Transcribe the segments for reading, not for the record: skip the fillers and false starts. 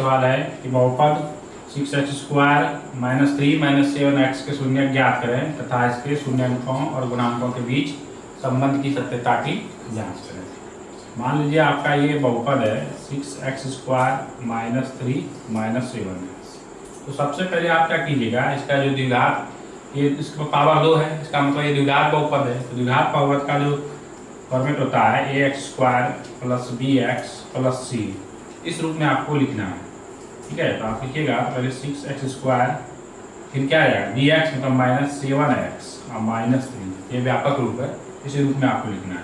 सवाल है कि बहुपद 6x² -3 -7x के शून्य ज्ञात करें तथा इसके शून्यांकों और गुणांकों के बीच संबंध की सत्यता की जांच करें। मान लीजिए आपका ये बहुपद है 6x² -3 -7x। तो सबसे पहले आप क्या कीजिएगा, इसका जो द्विघात, ये इसका पावर 2 है, इसका मतलब ये द्विघात बहुपद है। तो द्विघात बहुपद का जो फॉर्मेट होता है ax² + bx + c, इस रूप में आपको लिखना है। ठीक है, तो आप लिखिएगा पहले 6x², फिर क्या आ जाएगा bx मतलब -7x और -3, ये व्यापक रूप है, इसी रूप में आपको लिखना है।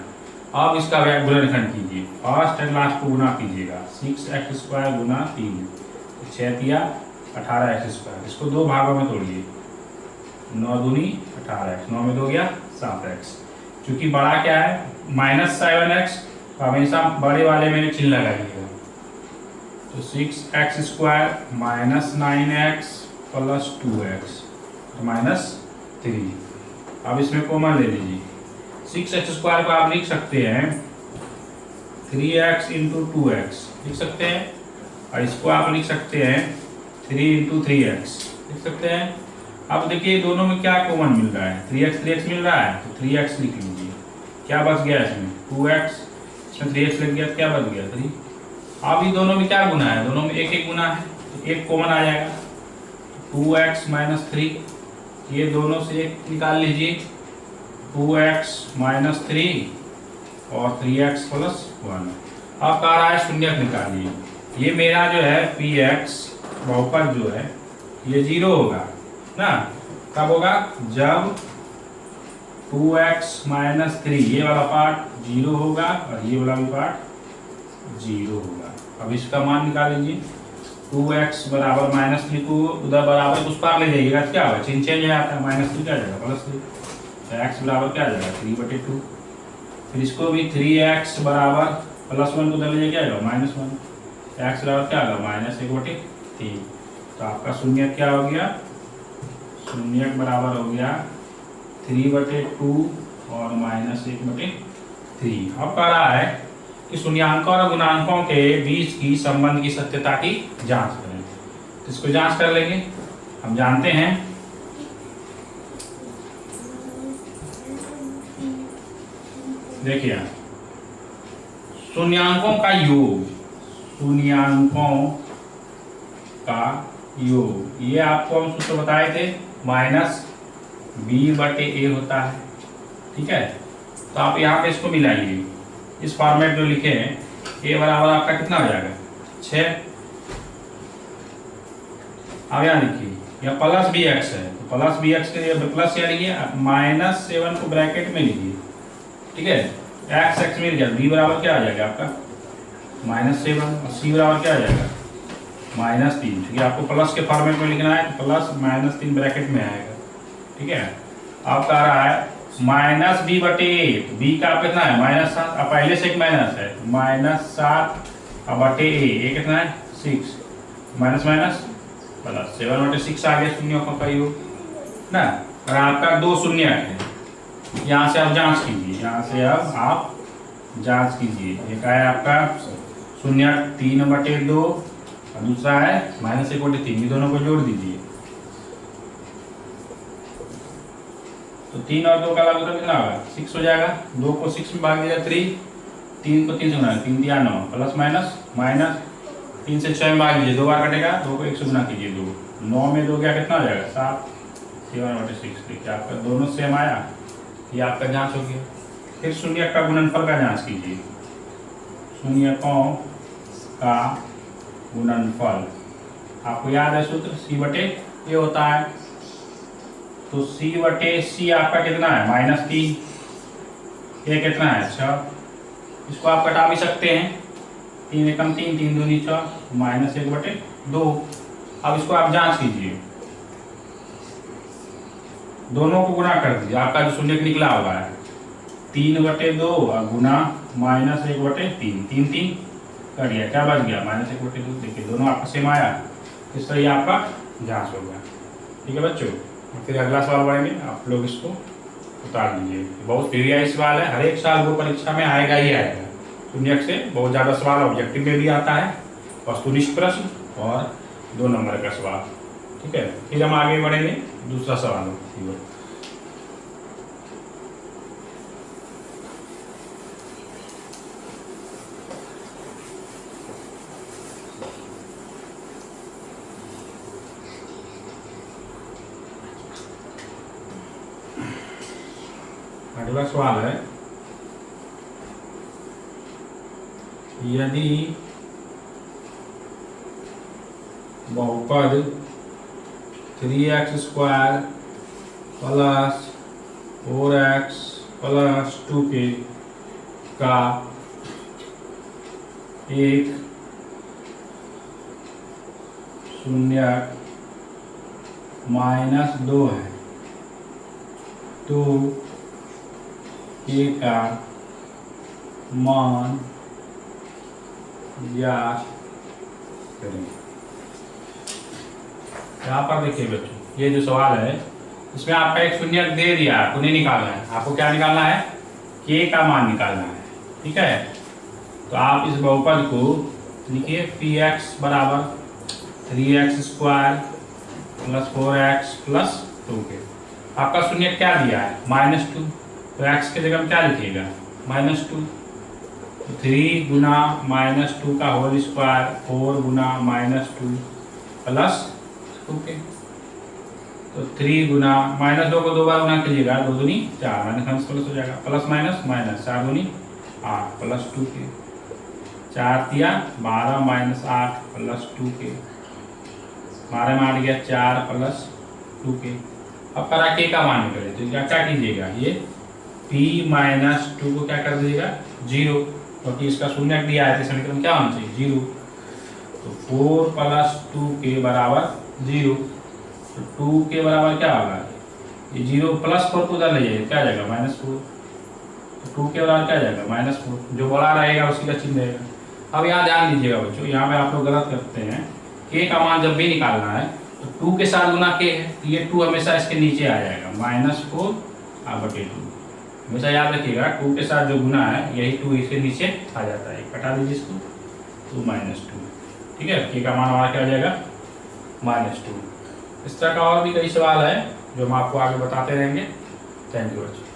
अब इसका गुणनखंड कीजिए, फर्स्ट एंड लास्ट को गुना कीजिएगा, 6x² गुना 3, 6 तिया 18x²। इसको दो भागों में तोड़िए, 9 दूनी 18x, 9 में 2 गया 7x। चूंकि बड़ा क्या है -7x, तो हमेशा बड़े वाले में चिन्ह लगाइएगा। तो 6x² -9x + 2x -3। अब इसमें कॉमन ले लीजिए, 6x² को आप लिख सकते हैं 3x × 2x लिख सकते हैं, और इसको आप लिख सकते हैं 3 × 3x लिख सकते हैं। अब देखिए दोनों में क्या कॉमन मिल रहा है, 3x मिल रहा है, तो 3x लिख लीजिए। क्या बच गया इसमें 2x, इसमें 3x लग गया, तो क्या बच गया 3। अब ये दोनों में क्या गुना है, दोनों में एक एक गुना है, तो एक कॉमन आ जाएगा, 2x - 3, ये दोनों से एक निकाल लीजिए, 2x - 3 और 3x + 1। अब कह रहा है शून्यक निकालिए। ये मेरा जो है px बहुपद जो है ये 0 होगा ना, कब होगा जब 2x - 3 ये वाला पार्ट 0 होगा और ये वाला भी पार्ट 0 होगा। अब इसका मान निकाल लीजिए, 2x बराबर -3 को उधर बराबर उस पार ले जाइएगा, क्या होगा चिन्ह चेंज हो जाता है, -3 क्या आ जाएगा +3, x बराबर क्या आ जाएगा 3/2। फिर इसको भी 3x बराबर +1 को उधर ले जाइए, क्या आएगा -1, x बराबर क्या आएगा -1/3। तो आपका शून्यक क्या हो गया, शून्यक बराबर हो गया 3/2 और -1/3। अब कह रहा है कि शून्यांकों और गुणांकों के बीच की संबंध की सत्यता की जांच करें। तो इसको जांच कर लेंगे। हम जानते हैं देखिए शून्यांकों का योग, शून्यांकों का योग, ये आपको हम सूत्र बताए थे -b/a होता है। ठीक है, तो आप यहाँ पे इसको मिलाइए, इस फॉर्मेट जो लिखे हैं, a बराबर आपका कितना हो जाएगा 6। अब यहाँ लिखिए यह +bx है, तो +bx के लिए प्लस या लिखिए, -7 को ब्रैकेट में लीजिए। ठीक है, x मिल गया, b बराबर क्या आ जाएगा आपका -7 और c बराबर क्या आ जाएगा -3। ठीक है, आपको प्लस के फॉर्मेट में लिखना है, प्लस -3 ब्रैकेट में आएगा। ठीक है, अब कह रहा है -b/a, b का कितना है -7, अब पहले से एक माइनस है, -7/a, ये कितना है 6, माइनस प्लस 7/6 आ गया शून्यों का योग ना। और आपका 2 शून्य है, यहाँ से आप जांच कीजिए, यहाँ से अब आप जांच कीजिए। एक है आपका शून्य 3/2 और दूसरा है -1/3, ये दोनों को जोड़ दीजिए। तो 3 और 2 का लगभग कितना होगा 6 हो जाएगा, 2 को 6 में भाग दिया 3, 3 को 3 से गुना, 3 दिया 9, प्लस माइनस 3 से 6 में भाग दीजिए, 2 बार कटेगा, 2 को 1 से गुना कीजिए, 2, 9 में 2 क्या कितना हो जाएगा 7, 7/6। देखिए आपका दोनों सेम आया, ये आपका जांच हो गया। फिर शून्य का गुणनफल का जांच कीजिए, शून्यकों का गुणनफल आपको याद है सूत्र c/a होता है। तो c/c आपका कितना है -3, ये कितना है 6। इसको आप घटा भी सकते हैं, 3 एकम 3, 3 दूनी 6, -1/2। अब इसको आप जांच कीजिए, दोनों को गुणा कर दीजिए, आपका जो शून्य निकला हुआ है 3/2 और गुना -1/3, 3 3 कर दिया, क्या बच गया -1/2। देखिए दोनों आपका सेम आया, इस तरह ये आपका जांच हो गया। ठीक है बच्चों, फिर अगला सवाल बढ़ेंगे, आप लोग इसको उतार लीजिए। बहुत प्रीवियस सवाल है, हर एक साल वो परीक्षा में आएगा ही आएगा। शून्यक से बहुत ज़्यादा सवाल ऑब्जेक्टिव में भी आता है, वस्तुनिष्ठ प्रश्न और 2 नंबर का सवाल। ठीक है, फिर हम आगे बढ़ेंगे दूसरा सवाल। अगला सवाल है, यदि बहुपद 3x square plus 4x plus 2k का एक शून्यक -2 है तो k का मान ज्ञात करेंगे। यहाँ पर देखिए बच्चों, ये जो सवाल है इसमें आपका एक शून्यक दे दिया, आपको नहीं निकालना है। आपको क्या निकालना है? k का मान निकालना है। ठीक है, तो आप इस बहुपद को लिखिए px बराबर 3x square plus 4x plus 2k। आपका शून्यक क्या दिया है? -2, तो x के जगह में क्या लिखिएगा? -2। 3 गुना -2 का होल स्क्वायर 4 गुना -2 प्लस 2k। तो 3 गुना -2 को 2 बार गुना कीजिएगा, 2 दूनी 4, माइनस प्लस हो जाएगा, प्लस माइनस माइनस, 4 दूनी 8 प्लस 2k, 4 तिया 12 माइनस 8 प्लस 2k, 12 में 8 गया 4 प्लस 2k। अब करा k का मान निकले तो क्या कीजिएगा? ये p -2 को क्या कर दीजिएगा? 0, क्योंकि इसका शून्यक दिया है तो समीकरण क्या होना चाहिए? 0। तो 4 प्लस 2k बराबर 0। तो 2k बराबर क्या होगा? ये 0 प्लस 4 को उधर ले जाइए, क्या जाएगा? -4। तो 2k बराबर क्या जाएगा? -4। जो बड़ा रहेगा उसी का चिन्ह रहेगा। अब यहाँ ध्यान दीजिएगा बच्चों, यहाँ पे आप लोग गलत करते हैं। k का मान जब भी निकालना है तो 2 के साथ गुना k है, तो ये 2 हमेशा इसके नीचे आ जाएगा, -4/2। हमेशा याद रखिएगा 2 के साथ जो गुना है यही 2 इसके नीचे आ जाता है। हटा दीजिए इसको, तो -2। ठीक है, k का मान हमारा क्या हो जाएगा? -2। इस तरह का और भी कई सवाल है जो हम आपको आगे बताते रहेंगे। थैंक यू बच्चों।